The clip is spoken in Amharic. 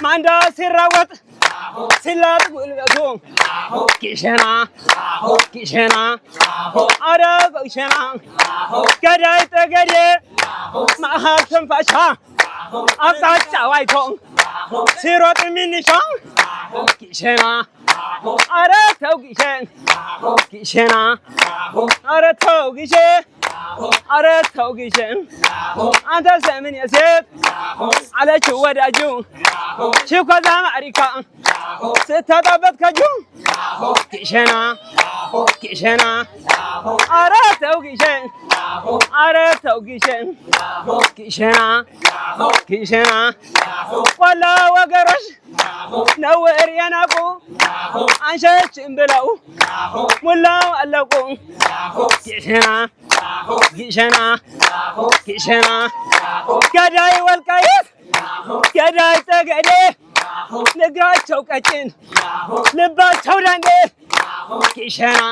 Manda sirawat silat gulbetu kishena arab kishena gadai tegade mahal tanfasha አጣጫ ዋይቶን ሲሮጥ ሚኒሻን kishena አረ ተው kishena አረ ተው አረ ተው አንተ ሰምን የሴት አለችው ወዳጁ ሽኮዛ ማሪካ ስተጣበት ከጁ kishena አረ ተው kishena ወላ ወገሮች ነውር የናቁ አንሸችን ብለው ሙላው አለቁ kishena ገዳይ ወልቃይት ገዳይ ጠገዴ ንግራቸው ቀጭን ልባቸው ዳንዴ kishena